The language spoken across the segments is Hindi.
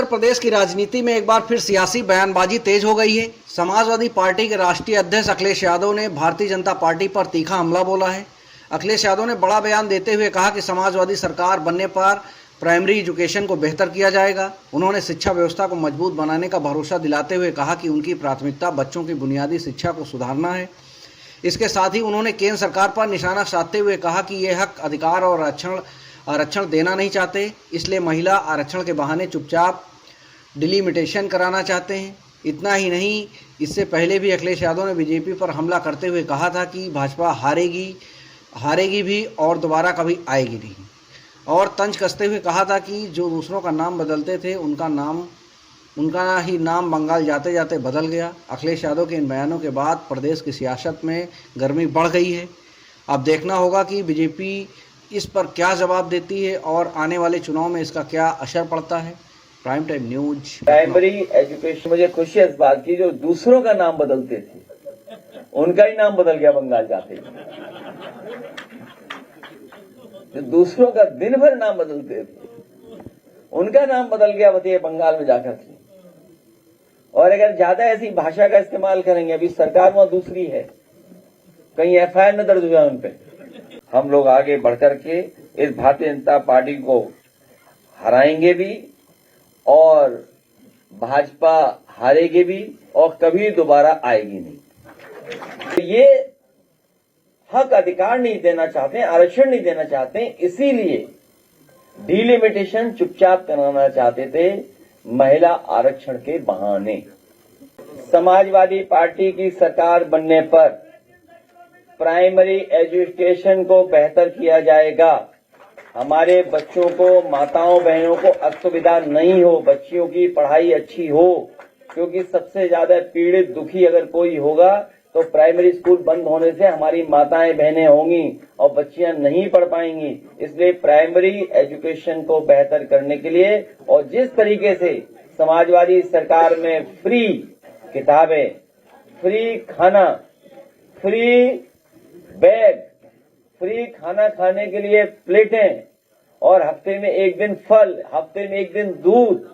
प्रदेश की राजनीति में एक बार फिर सियासी बयानबाजी तेज हो गई है। समाजवादी पार्टी के राष्ट्रीय अध्यक्ष अखिलेश यादव ने भारतीय जनता पार्टी पर तीखा हमला बोला है। अखिलेश यादव ने बड़ा बयान देते हुए कहा कि समाजवादी सरकार बनने पर प्राइमरी एजुकेशन को बेहतर किया जाएगा। उन्होंने शिक्षा व्यवस्था को मजबूत बनाने का भरोसा दिलाते हुए कहा कि उनकी प्राथमिकता बच्चों की बुनियादी शिक्षा को सुधारना है। इसके साथ ही उन्होंने केंद्र सरकार पर निशाना साधते हुए कहा कि ये हक, अधिकार और आरक्षण देना नहीं चाहते, इसलिए महिला आरक्षण के बहाने चुपचाप डिलिमिटेशन कराना चाहते हैं। इतना ही नहीं, इससे पहले भी अखिलेश यादव ने बीजेपी पर हमला करते हुए कहा था कि भाजपा हारेगी भी और दोबारा कभी आएगी नहीं, और तंज कसते हुए कहा था कि जो दूसरों का नाम बदलते थे उनका ही नाम बंगाल जाते जाते बदल गया। अखिलेश यादव के इन बयानों के बाद प्रदेश की सियासत में गर्मी बढ़ गई है। अब देखना होगा कि बीजेपी इस पर क्या जवाब देती है और आने वाले चुनाव में इसका क्या असर पड़ता है। Prime time news. Primary education, मुझे खुशी है इस बात की, जो दूसरों का नाम बदलते थे उनका ही नाम बदल गया बंगाल जाते। जो दूसरों का दिन भर नाम बदलते थे उनका नाम बदल गया बताइए बंगाल में जाकर के। और अगर ज्यादा ऐसी भाषा का इस्तेमाल करेंगे, अभी सरकार वहां दूसरी है, कहीं एफआईआर न दर्ज हुआ उन पे, हम लोग आगे बढ़कर के इस भारतीय जनता पार्टी को हराएंगे भी और भाजपा हारेगी भी और कभी दोबारा आएगी नहीं। तो ये हक, अधिकार नहीं देना चाहते, आरक्षण नहीं देना चाहते, इसीलिए डिलिमिटेशन चुपचाप कराना चाहते थे महिला आरक्षण के बहाने। समाजवादी पार्टी की सरकार बनने पर प्राइमरी एजुकेशन को बेहतर किया जाएगा। हमारे बच्चों को, माताओं बहनों को असुविधा नहीं हो, बच्चियों की पढ़ाई अच्छी हो, क्योंकि सबसे ज्यादा पीड़ित, दुखी अगर कोई होगा तो प्राइमरी स्कूल बंद होने से हमारी माताएं बहनें होंगी और बच्चियां नहीं पढ़ पाएंगी। इसलिए प्राइमरी एजुकेशन को बेहतर करने के लिए और जिस तरीके से समाजवादी सरकार में फ्री किताबें, फ्री खाना, फ्री बैग, फ्री खाना खाने के लिए प्लेटें और हफ्ते में एक दिन फल, हफ्ते में एक दिन दूध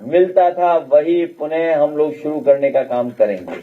मिलता था, वही पुनः हम लोग शुरू करने का काम करेंगे।